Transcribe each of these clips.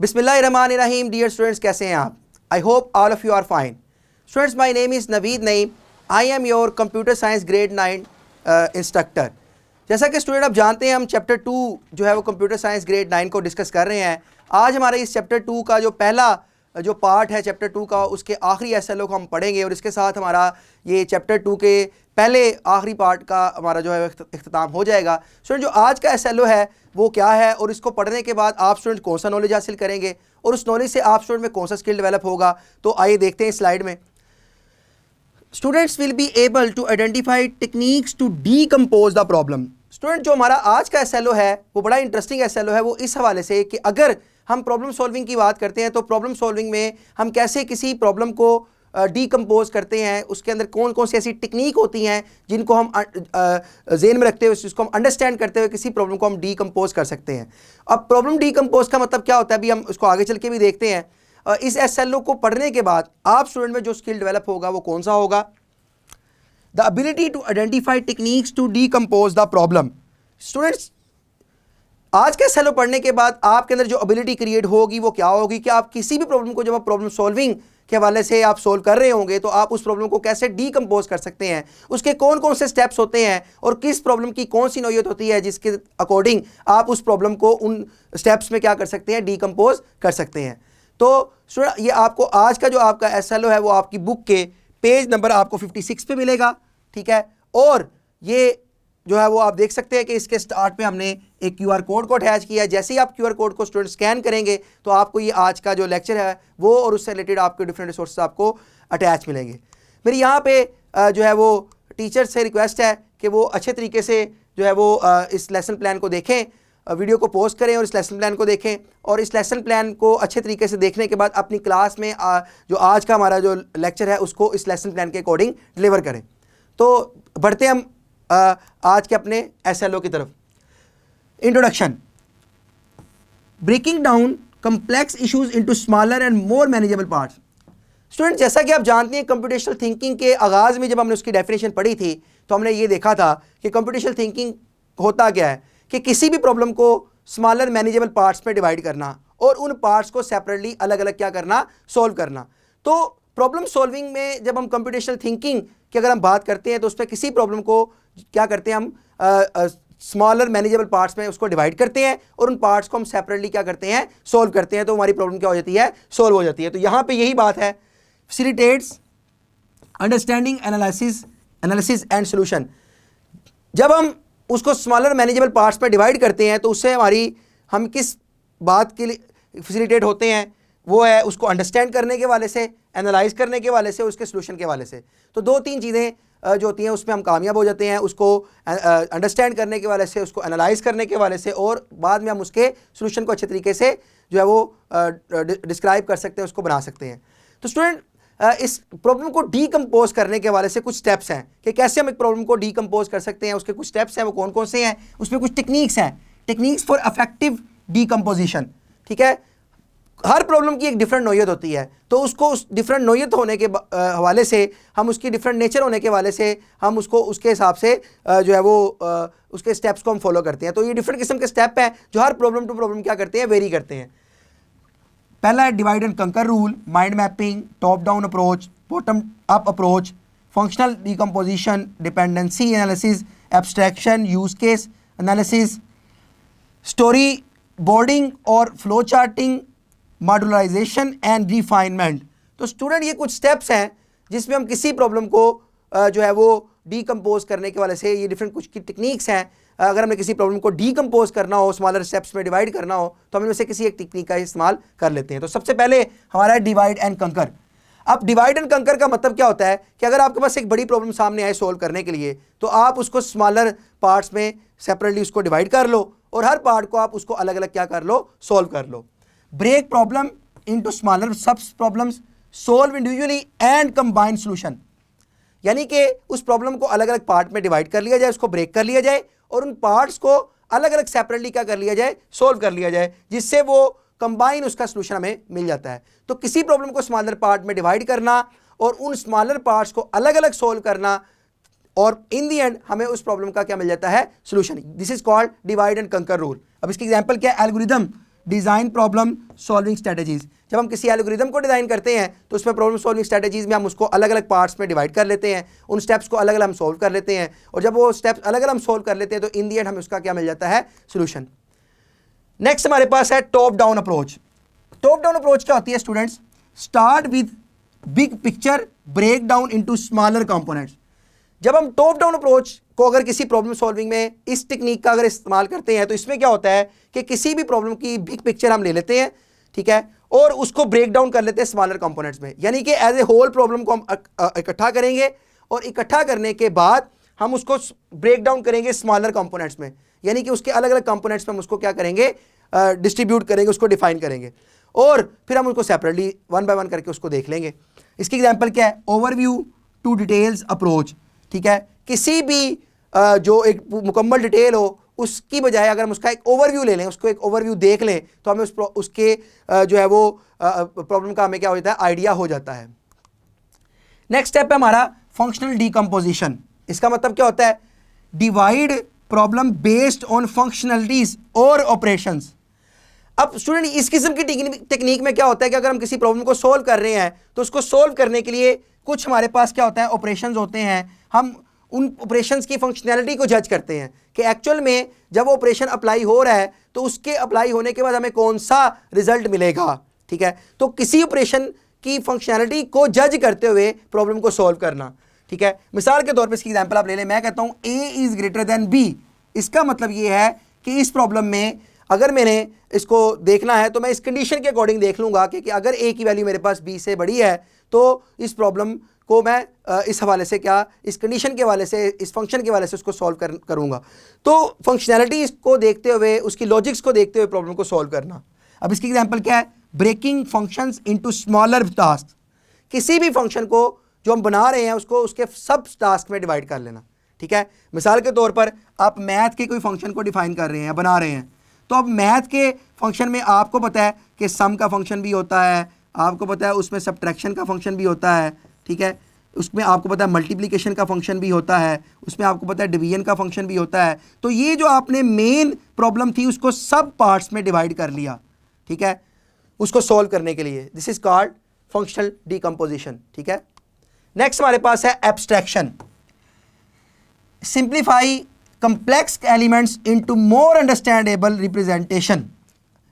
बिस्मिल्लाहिर्रहमानिर्रहीम। Dear students, कैसे हैं आप? I hope all of you are fine. Students, my name is Naveed Naeem. I am your computer science grade 9 instructor. जैसा कि student आप जानते हैं, हम चैप्टर 2 जो है वो कंप्यूटर साइंस ग्रेड 9 को डिस्कस कर रहे हैं। आज हमारे इस चैप्टर 2 का जो पहला जो पार्ट है चैप्टर 2 का, उसके आखिरी एसएलओ को हम पढ़ेंगे और इसके साथ हमारा ये चैप्टर 2 के पहले आखिरी पार्ट का हमारा जो है इख्तिताम हो जाएगा। स्टूडेंट, जो आज का एसएलओ है वो क्या है और इसको पढ़ने के बाद आप स्टूडेंट कौन सा नॉलेज हासिल करेंगे और उस नॉलेज से आप स्टूडेंट में कौन सा स्किल डेवलप होगा, तो आइए देखते हैं स्लाइड में। Students will be able to identify techniques to decompose the problem. Student, जो हमारा आज का एसएलओ है वो बड़ा इंटरेस्टिंग एसएलओ है। वो इस हवाले से कि अगर हम प्रॉब्लम सॉल्विंग की बात करते हैं तो प्रॉब्लम सॉल्विंग में हम कैसे किसी प्रॉब्लम को डीकम्पोज करते हैं, उसके अंदर कौन कौन सी ऐसी टेक्निक होती हैं जिनको हम ज़हन में रखते हुए, उसको हम अंडरस्टैंड करते हुए किसी प्रॉब्लम को हम डीकम्पोज कर सकते हैं। अब प्रॉब्लम डीकम्पोज का मतलब क्या होता है, अभी हम उसको आगे चल के भी देखते हैं। इस एसएलओ को पढ़ने के बाद आप स्टूडेंट में जो स्किल डेवलप होगा वो कौन सा होगा? The ability to identify techniques to decompose the problem. Students, आज के एसएलओ पढ़ने के बाद आपके अंदर जो एबिलिटी क्रिएट होगी वो क्या होगी कि आप किसी भी प्रॉब्लम को, जब आप प्रॉब्लम सॉल्विंग के हवाले से आप सोल्व कर रहे होंगे, तो आप उस प्रॉब्लम को कैसे डीकम्पोज कर सकते हैं, उसके कौन कौन से स्टेप्स होते हैं और किस प्रॉब्लम की कौन सी नौयत होती है जिसके अकॉर्डिंग आप उस प्रॉब्लम को उन स्टेप्स में क्या कर सकते हैं, डीकम्पोज कर सकते हैं। तो स्टूडेंट, ये आपको आज का जो आपका एसएलओ है वो आपकी बुक के पेज नंबर आपको 56 पे मिलेगा, ठीक है। और ये जो है वो आप देख सकते हैं कि इसके स्टार्ट पे हमने एक क्यूआर कोड को अटैच किया है। जैसे ही आप क्यूआर कोड को स्टूडेंट स्कैन करेंगे तो आपको ये आज का जो लेक्चर है वो और उससे रिलेटेड आपके डिफरेंट रिसोर्सेज आपको अटैच मिलेंगे। मेरी यहाँ पे जो है वो टीचर से रिक्वेस्ट है कि वो अच्छे तरीके से जो है वो इस लेसन प्लान को देखें, वीडियो को पॉज करें और इस लेसन प्लान को देखें, और इस लेसन प्लान को अच्छे तरीके से देखने के बाद अपनी क्लास में जो आज का हमारा जो लेक्चर है उसको इस लेसन प्लान के अकॉर्डिंग डिलीवर करें। तो बढ़ते हम आज के अपने एसएलओ की तरफ। Introduction. Breaking down complex issues into smaller and more manageable parts. Student, जैसा कि आप जानते हैं, कंप्यूटेशनल थिंकिंग के आगाज़ में जब हमने उसकी डेफिनेशन पढ़ी थी तो हमने ये देखा था कि कंप्यूटेशनल थिंकिंग होता क्या है कि किसी भी प्रॉब्लम को स्मॉलर मैनेजेबल पार्ट्स में डिवाइड करना और उन पार्ट्स को सेपरेटली अलग अलग क्या करना, सोल्व करना। तो प्रॉब्लम सॉल्विंग में जब हम कंप्यूटेशनल थिंकिंग की अगर हम बात करते हैं तो उस पर किसी प्रॉब्लम को क्या करते हैं, हम स्मॉलर मैनेजेबल पार्ट्स में उसको डिवाइड करते हैं और उन पार्ट्स को हम सेपरेटली क्या करते हैं, सोल्व करते हैं, तो हमारी प्रॉब्लम क्या हो जाती है, सोल्व हो जाती है। तो यहाँ पे यही बात है, facilitates understanding analysis and solution. जब हम उसको स्मॉलर मैनेजेबल पार्ट्स में डिवाइड करते हैं तो उससे हम किस बात के लिए फैसिलिटेट होते हैं, वो है उसको अंडरस्टैंड करने के वाले से, एनालाइज करने के वाले से, उसके सोल्यूशन के वाले से। तो दो तीन चीज़ें जो होती हैं उसमें हम कामयाब हो जाते हैं, उसको अंडरस्टैंड करने के वाले से, उसको एनालाइज करने के वाले से, और बाद में हम उसके सोल्यूशन को अच्छे तरीके से जो है वो डिस्क्राइब कर सकते हैं, उसको बना सकते हैं। तो स्टूडेंट, इस प्रॉब्लम को डीकम्पोज करने के वाले से कुछ स्टेप्स हैं कि कैसे हम एक प्रॉब्लम को डीकम्पोज कर सकते हैं। उसके कुछ स्टेप्स हैं, वो कौन कौन से हैं, उसमें कुछ टेक्निक्स हैं, टेक्निक्स फॉर इफेक्टिव डीकम्पोजिशन, ठीक है। हर प्रॉब्लम की एक डिफरेंट नौयत होती है, तो उसको उस डिफरेंट नौयत होने के हवाले से, हम उसकी डिफरेंट नेचर होने के हवाले से हम उसको उसके हिसाब से जो है वो उसके स्टेप्स को हम फॉलो करते हैं। तो ये डिफरेंट किस्म के स्टेप हैं जो हर प्रॉब्लम टू प्रॉब्लम क्या करते हैं, वेरी करते हैं। पहला है डिवाइड एंड कंकर rule, mind mapping, top down approach, bottom up approach, functional decomposition, dependency analysis, abstraction, use case analysis, story boarding और फ्लो चार्टिंग, मॉड्यूलराइजेशन एंड रिफाइनमेंट। तो स्टूडेंट, ये कुछ स्टेप्स हैं जिसमें हम किसी प्रॉब्लम को जो है वो डीकम्पोज करने के वाले से, ये डिफरेंट कुछ की टेक्निक्स हैं। अगर हमें किसी प्रॉब्लम को डीकम्पोज करना हो, स्मॉलर स्टेप्स में डिवाइड करना हो, तो हम इनमें से किसी एक टेक्निक का इस्तेमाल कर लेते हैं। तो सबसे पहले हमारा है डिवाइड एंड कंकर। अब डिवाइड एंड कंकर का मतलब क्या होता है कि अगर आपके पास एक बड़ी प्रॉब्लम सामने आए सोल्व करने के लिए, तो आप उसको स्मॉलर पार्ट्स में सेपरेटली उसको डिवाइड कर लो और हर पार्ट को आप उसको अलग अलग क्या कर लो, सोल्व कर लो। ब्रेक प्रॉब्लम इनटू स्मॉलर सब problems, solve individually and combine solution. यानी कि उस प्रॉब्लम को अलग अलग पार्ट में डिवाइड कर लिया जाए, उसको ब्रेक कर लिया जाए और उन पार्ट्स को अलग अलग सेपरेटली क्या कर लिया जाए, सोल्व कर लिया जाए, जिससे वो कंबाइन उसका सॉल्यूशन हमें मिल जाता है। तो किसी प्रॉब्लम को स्मॉलर पार्ट में डिवाइड करना और उन स्मॉलर पार्ट्स को अलग अलग सोल्व करना, और इन दी एंड हमें उस प्रॉब्लम का क्या मिल जाता है, solution. This is called divide and कंकर रूल। अब इसकी एग्जांपल क्या है, algorithm design problem solving strategies. जब हम किसी एल्गोरिदम को डिज़ाइन करते हैं तो उसमें प्रॉब्लम सॉल्विंग स्ट्रेटजीज में हम उसको अलग अलग पार्ट्स में डिवाइड कर लेते हैं, उन स्टेप्स को अलग अलग हम सोल्व कर लेते हैं, और जब वो स्टेप्स अलग अलग हम सोल्व कर लेते हैं तो इन दी एंड हमें उसका क्या मिल जाता है, सोल्यूशन। नेक्स्ट हमारे पास है top down approach. Top down approach क्या होती है students? Start with big picture, break down into smaller components. जब हम टॉप डाउन अप्रोच को अगर किसी प्रॉब्लम सॉल्विंग में इस टेक्निक का अगर इस्तेमाल करते हैं तो इसमें क्या होता है कि किसी भी प्रॉब्लम की बिग पिक्चर हम ले लेते हैं, ठीक है, और उसको ब्रेक डाउन कर लेते हैं स्मॉलर कंपोनेंट्स में, यानी कि एज ए होल प्रॉब्लम को हम इकट्ठा करेंगे और इकट्ठा करने के बाद हम उसको ब्रेक डाउन करेंगे स्मॉलर कंपोनेंट्स में, यानी कि उसके अलग अलग कंपोनेंट्स में हम उसको क्या करेंगे, डिस्ट्रीब्यूट करेंगे, उसको डिफाइन करेंगे, और फिर हम उसको सेपरेटली वन बाय वन करके उसको देख लेंगे। इसकी एग्जांपल क्या है? ओवरव्यू टू डिटेल्स अप्रोच, ठीक है। किसी भी जो एक मुकम्मल डिटेल हो उसकी बजाय अगर हम उसका एक ओवरव्यू ले लें, उसको एक ओवरव्यू देख लें, तो हमें उसके जो है वो प्रॉब्लम का हमें क्या हो जाता है, आइडिया हो जाता है। नेक्स्ट स्टेप है हमारा फंक्शनल डीकम्पोजिशन। इसका मतलब क्या होता है? Divide problem based on functionalities और ऑपरेशंस। अब स्टूडेंट इस किस्म की टेक्निक में क्या होता है कि अगर हम किसी प्रॉब्लम को सोल्व कर रहे हैं तो उसको सोल्व करने के लिए कुछ हमारे पास क्या होता है, ऑपरेशंस होते हैं। हम उन ऑपरेशंस की फंक्शनैलिटी को जज करते हैं कि एक्चुअल में जब वो ऑपरेशन अप्लाई हो रहा है तो उसके अप्लाई होने के बाद हमें कौन सा रिजल्ट मिलेगा, ठीक है। तो किसी ऑपरेशन की फंक्शनैलिटी को जज करते हुए प्रॉब्लम को सॉल्व करना, ठीक है। मिसाल के तौर पे इसकी एग्जांपल आप ले लें, मैं कहता हूँ a is greater than b। इसका मतलब ये है कि इस प्रॉब्लम में अगर मैंने इसको देखना है तो मैं इस कंडीशन के अकॉर्डिंग देख लूँगा कि अगर a की वैल्यू मेरे पास b से बड़ी है तो इस प्रॉब्लम को मैं इस हवाले से क्या, इस कंडीशन के हवाले से, इस फंक्शन के हवाले से उसको सॉल्व करूँगा। तो फंक्शनैलिटी को देखते हुए, उसकी लॉजिक्स को देखते हुए प्रॉब्लम को सॉल्व करना। अब इसकी एग्जांपल क्या है? Breaking functions into smaller task. किसी भी फंक्शन को जो हम बना रहे हैं उसको उसके सब टास्क में डिवाइड कर लेना, ठीक है। मिसाल के तौर पर आप मैथ के कोई फंक्शन को डिफाइन कर रहे हैं, बना रहे हैं, तो अब मैथ के फंक्शन में आपको पता है कि सम का फंक्शन भी होता है, आपको पता है उसमें सब्ट्रैक्शन का फंक्शन भी होता है, ठीक है, उसमें आपको पता है मल्टीप्लिकेशन का फंक्शन भी होता है, उसमें आपको पता है डिवीजन का फंक्शन भी होता है। तो ये जो आपने मेन प्रॉब्लम थी उसको सब पार्ट्स में डिवाइड कर लिया, ठीक है, उसको सॉल्व करने के लिए। This is called functional decomposition, ठीक है। नेक्स्ट हमारे पास है abstraction. Simplify complex elements into more understandable representation.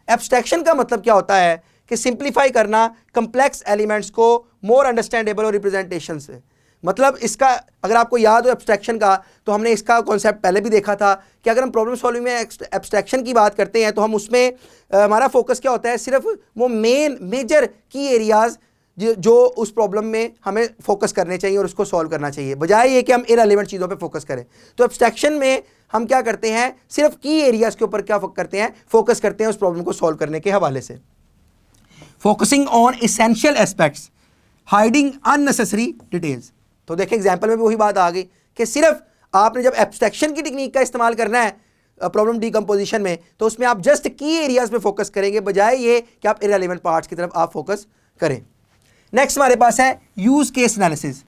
Abstraction का मतलब क्या होता है कि सिंप्लीफाई करना कंप्लेक्स एलिमेंट्स को मोर अंडरस्टैंडेबल और रिप्रेजेंटेशन से। मतलब इसका अगर आपको याद हो एब्स्ट्रैक्शन का, तो हमने इसका कॉन्सेप्ट पहले भी देखा था कि अगर हम प्रॉब्लम सॉल्विंग में एब्स्ट्रैक्शन की बात करते हैं तो हम उसमें हमारा फोकस क्या होता है, सिर्फ वो मेजर की एरियाज़ जो उस प्रॉब्लम में हमें फोकस करने चाहिए और उसको सॉल्व करना चाहिए, बजाय ये कि हम इररिलेवेंट चीज़ों पे फोकस करें। तो एब्स्ट्रैक्शन में हम क्या करते हैं, सिर्फ की एरियाज़ के ऊपर क्या करते हैं, फोकस करते हैं उस प्रॉब्लम को सॉल्व करने के हवाले से। Focusing on essential aspects, hiding unnecessary details. तो देखिए एग्जाम्पल में भी वही बात आ गई कि सिर्फ आपने जब एब्स्ट्रैक्शन की टेक्निक का इस्तेमाल करना है प्रॉब्लम डीकम्पोजिशन में तो उसमें आप जस्ट की एरियाज़ पे फोकस करेंगे, बजाय ये कि आप इररिलेवेंट पार्ट्स की तरफ आप फोकस करें। नेक्स्ट हमारे पास है use case analysis.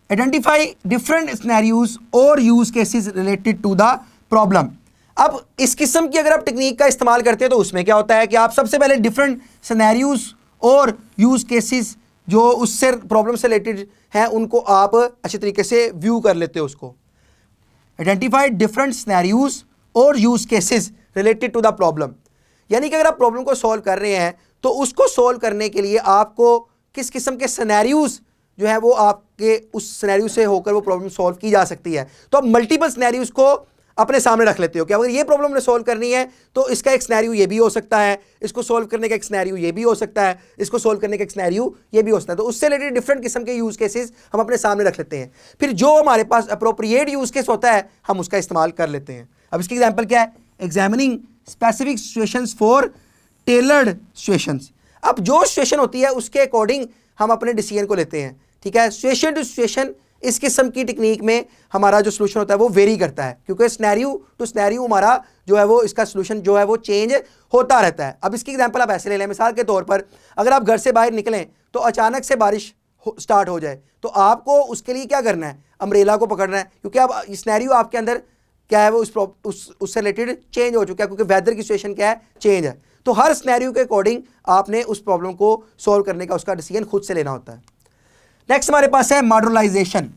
Identify different scenarios और use cases related to the problem. अब इस किस्म की अगर आप टेक्निक का इस्तेमाल करते हैं तो उसमें क्या होता है कि आप सबसे पहले डिफरेंट सिनेरियोज और यूज केसेस जो उससे प्रॉब्लम से रिलेटेड हैं उनको आप अच्छे तरीके से व्यू कर लेते हो उसको। आइडेंटिफाई डिफरेंट सिनेरियोज और use cases related to the problem, यानी कि अगर आप प्रॉब्लम को सॉल्व कर रहे हैं तो उसको सॉल्व करने के लिए आपको किस किस्म के सिनेरियोज जो है वो आपके उस सिनेरियो से होकर वो प्रॉब्लम सॉल्व की जा सकती है। तो आप मल्टीपल सिनेरियोज को अपने सामने रख लेते हो कि अगर ये प्रॉब्लम ने सॉल्व करनी है तो इसका एक सिनेरियो ये भी हो सकता है, इसको सॉल्व करने का एक सिनेरियो ये भी हो सकता है, इसको सॉल्व करने का एक सिनेरियो ये भी हो सकता है। तो उससे रिलेटेड डिफरेंट किस्म के यूज़ केसेस हम अपने सामने रख लेते हैं, फिर जो हमारे पास अप्रोप्रिएट यूज़ केस होता है हम उसका इस्तेमाल कर लेते हैं। अब इसकी एग्जाम्पल क्या है? Examining specific situations for tailored situations. अब जो सिचुएशन होती है उसके अकॉर्डिंग हम अपने डिसीजन को लेते हैं, ठीक है। सिचुएशन टू सिचुएशन इस किस्म की टेक्निक में हमारा जो सोल्यूशन होता है वो वेरी करता है, क्योंकि सिनेरियो टू सिनेरियो हमारा जो है वो इसका सोल्यूशन जो है वो चेंज होता रहता है। अब इसकी एग्जांपल आप ऐसे ले लें, मिसाल के तौर पर अगर आप घर से बाहर निकलें तो अचानक से बारिश स्टार्ट हो जाए तो आपको उसके लिए क्या करना है, अम्ब्रेला को पकड़ना है, क्योंकि अब सिनेरियो आपके अंदर क्या है वो उससे रिलेटेड चेंज हो चुका है, क्योंकि वेदर की सिचुएशन क्या है, चेंज है। तो हर स्नैरियो के अकॉर्डिंग आपने उस प्रॉब्लम को सॉल्व करने का उसका डिसीजन खुद से लेना होता है। नेक्स्ट हमारे पास है modularisation.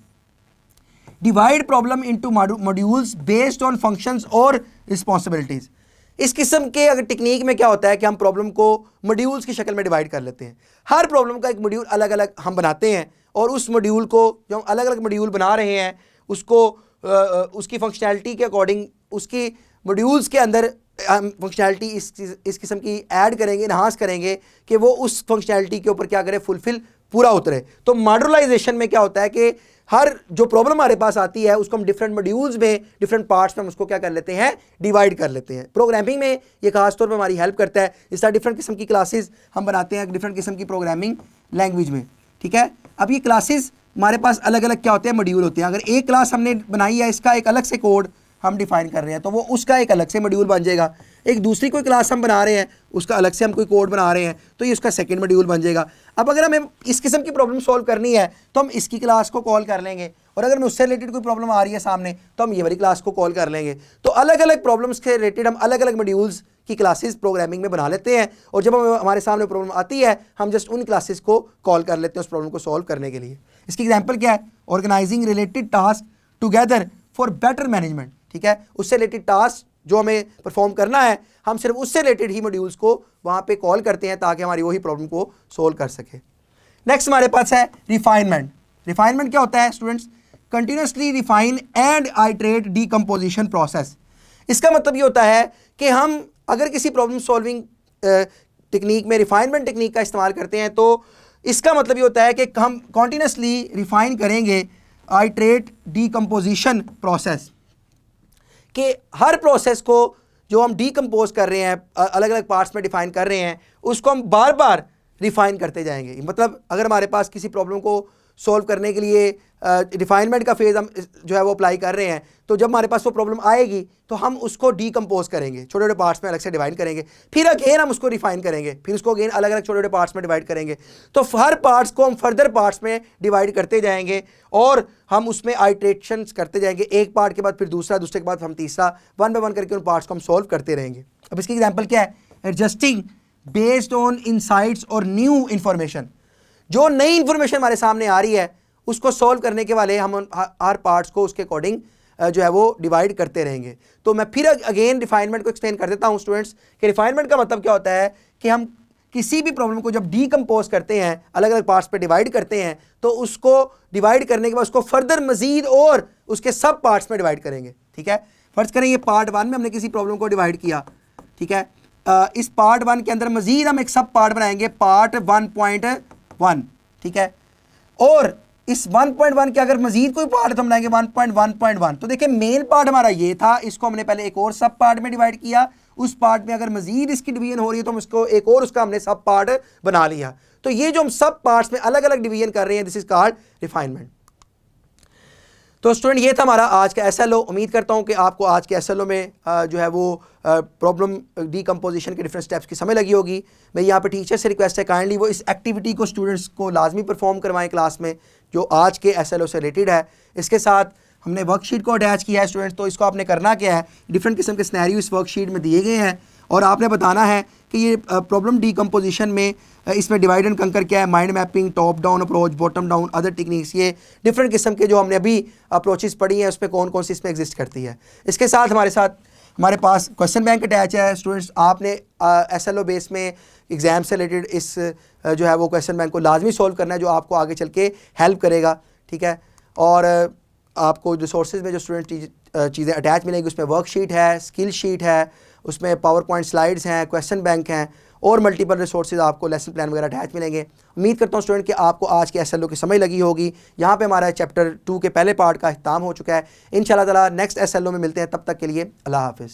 Divide problem into modules based on functions और रिस्पॉन्सिबिलिटीज। इस किस्म के अगर टेक्निक में क्या होता है कि हम प्रॉब्लम को मॉड्यूल्स की शक्ल में डिवाइड कर लेते हैं। हर प्रॉब्लम का एक मॉड्यूल अलग अलग हम बनाते हैं और उस मॉड्यूल को जो हम अलग अलग मॉड्यूल बना रहे हैं उसको उसकी फंक्शनैलिटी के अकॉर्डिंग उसकी मॉड्यूल्स के अंदर हम फंक्शनैलिटी इस किस्म की ऐड करेंगे, इन्हांस करेंगे कि वो उस फंक्शनैलिटी के ऊपर क्या करे, फुलफिल पूरा उतरे। तो मॉड्यूलाइजेशन में क्या होता है कि हर जो प्रॉब्लम हमारे पास आती है उसको हम डिफरेंट मॉड्यूल्स में, डिफरेंट पार्ट्स में हम उसको क्या कर लेते हैं, डिवाइड कर लेते हैं। प्रोग्रामिंग में ये खास तौर पर हमारी हेल्प करता है। इस तरह डिफरेंट किस्म की क्लासेस हम बनाते हैं डिफरेंट किस्म की प्रोग्रामिंग लैंग्वेज में, ठीक है। अब ये क्लासेस हमारे पास अलग अलग क्या होते हैं, मॉड्यूल होते हैं। अगर एक क्लास हमने बनाई है, इसका एक अलग से कोड हम डिफाइन कर रहे हैं तो वो उसका एक अलग से मॉड्यूल बन जाएगा। एक दूसरी कोई क्लास हम बना रहे हैं, उसका अलग से हम कोई कोड बना रहे हैं तो ये उसका सेकंड मॉड्यूल बन जाएगा। अब अगर हमें इस किस्म की प्रॉब्लम सॉल्व करनी है तो हम इसकी क्लास को कॉल कर लेंगे, और अगर हमें उससे रिलेटेड कोई प्रॉब्लम आ रही है सामने तो हम ये वाली क्लास को कॉल कर लेंगे। तो अलग अलग प्रॉब्लम्स के रिलेटेड हम अलग अलग मॉड्यूल्स की क्लासेस प्रोग्रामिंग में बना लेते हैं, और जब हमारे सामने प्रॉब्लम आती है हम जस्ट उन क्लासेस को कॉल कर लेते हैं उस प्रॉब्लम को सॉल्व करने के लिए। इसकी एग्जांपल क्या है, organizing related task together for better management, ठीक है। उससे रिलेटेड टास्क जो हमें परफॉर्म करना है हम सिर्फ उससे रिलेटेड ही मॉड्यूल्स को वहाँ पे कॉल करते हैं ताकि हमारी वही प्रॉब्लम को सोल्व कर सके। नेक्स्ट हमारे पास है रिफाइनमेंट। रिफाइनमेंट क्या होता है students, continuously refine and iterate decomposition process. इसका मतलब ये होता है कि हम अगर किसी प्रॉब्लम सॉल्विंग टेक्निक में रिफाइनमेंट टेक्निक का इस्तेमाल करते हैं तो इसका मतलब ये होता है कि हम कॉन्टीन्यूसली रिफाइन करेंगे आइटरेट डीकम्पोजिशन प्रोसेस, कि हर प्रोसेस को जो हम डीकम्पोज कर रहे हैं, अलग अलग पार्ट्स में डिफाइन कर रहे हैं, उसको हम बार बार रिफाइन करते जाएंगे। मतलब अगर हमारे पास किसी प्रॉब्लम को सॉल्व करने के लिए रिफाइनमेंट का फेज़ हम जो है वो अप्लाई कर रहे हैं, तो जब हमारे पास वो प्रॉब्लम आएगी तो हम उसको डीकम्पोज करेंगे, छोटे छोटे पार्ट्स में अलग से डिवाइड करेंगे, फिर अगेन हम उसको रिफाइन करेंगे, फिर उसको अगेन अलग अलग छोटे छोटे पार्ट्स में डिवाइड करेंगे। तो हर पार्ट्स को हम फर्दर पार्ट्स में डिवाइड करते जाएंगे और हम उसमें आइटरेशंस करते जाएंगे, एक पार्ट के बाद फिर दूसरा, दूसरे के बाद हम तीसरा, वन बाय वन करके उन पार्ट्स को हम सॉल्व करते रहेंगे। अब इसकी एग्जाम्पल क्या है, एडजस्टिंग बेस्ड ऑन इनसाइट्स और न्यू इन्फॉर्मेशन। जो नई इन्फॉर्मेशन हमारे सामने आ रही है उसको सॉल्व करने के वाले हम हर पार्ट्स को उसके अकॉर्डिंग जो है वो डिवाइड करते रहेंगे। तो मैं फिर अगेन रिफाइनमेंट को एक्सप्लेन कर देता हूँ स्टूडेंट्स कि रिफाइनमेंट का मतलब क्या होता है कि हम किसी भी प्रॉब्लम को जब डीकम्पोज करते हैं, अलग अलग पार्ट्स पे डिवाइड करते हैं, तो उसको डिवाइड करने के बाद उसको फर्दर मजीद और उसके सब पार्ट्स में डिवाइड करेंगे, ठीक है। फर्ज करें ये पार्ट 1 में हमने किसी प्रॉब्लम को डिवाइड किया, ठीक है। इस पार्ट 1 के अंदर मजीद हम एक सब पार्ट बनाएंगे पार्ट 1.1, ठीक है। और इस 1.1 के अगर मजीद कोई पार्ट हम बनाएंगे 1.1.1, तो देखिए मेन पार्ट हमारा ये था, इसको हमने पहले एक और सब पार्ट में डिवाइड किया, उस पार्ट में अगर मजीद इसकी डिवीजन हो रही है तो हम इसको एक और उसका हमने सब पार्ट बना लिया। तो ये जो हम सब पार्ट्स में अलग अलग डिवीजन कर रहे हैं, दिस इज कॉल्ड रिफाइनमेंट। तो स्टूडेंट ये था हमारा आज का एसएलओ। उम्मीद करता हूँ कि आपको आज के एसएलओ में जो है वो प्रॉब्लम डीकम्पोजिशन के डिफरेंट स्टेप्स की समझ लगी होगी। मैं यहाँ पे टीचर से रिक्वेस्ट है काइंडली वो इस एक्टिविटी को स्टूडेंट्स को लाजमी परफॉर्म करवाएं क्लास में जो आज के एसएलओ से रिलेटेड है। इसके साथ हमने वर्कशीट को अटैच किया है स्टूडेंट्स, तो इसको आपने करना क्या है, डिफरेंट किस्म के सिनेरियो इस वर्कशीट में दिए गए हैं और आपने बताना है कि ये प्रॉब्लम डीकम्पोजिशन में इसमें डिवाइड एंड कंकर क्या है, mind mapping, top down approach, bottom down, other techniques, ये डिफरेंट किस्म के जो हमने अभी अप्रोचेस पढ़ी हैं उसमें कौन कौन सी इसमें एग्जिस्ट करती है। इसके साथ हमारे पास क्वेश्चन बैंक अटैच है। स्टूडेंट्स आपने एसएलओ बेस में एग्ज़ाम से रिलेटेड इस जो है वो क्वेश्चन बैंक को लाजमी सॉल्व करना है जो आपको आगे चल के हेल्प करेगा, ठीक है। और आपको रिसोर्सेज में जो स्टूडेंट चीज़ें अटैच मिलेंगी उसमें वर्कशीट है, स्किल शीट है, उसमें पावर पॉइंट स्लाइड्स हैं, क्वेश्चन बैंक हैं और मल्टीपल रिसोर्सेज आपको लेसन प्लान वगैरह अटैच मिलेंगे। उम्मीद करता हूँ स्टूडेंट कि आपको आज के एसएलओ की समझ लगी होगी। यहाँ पे हमारा चैप्टर 2 के पहले पार्ट का अख्ताम हो चुका है। इंशाल्लाह ताला नेक्स्ट एसएलओ में मिलते हैं, तब तक के लिए अल्लाह हाफिज़।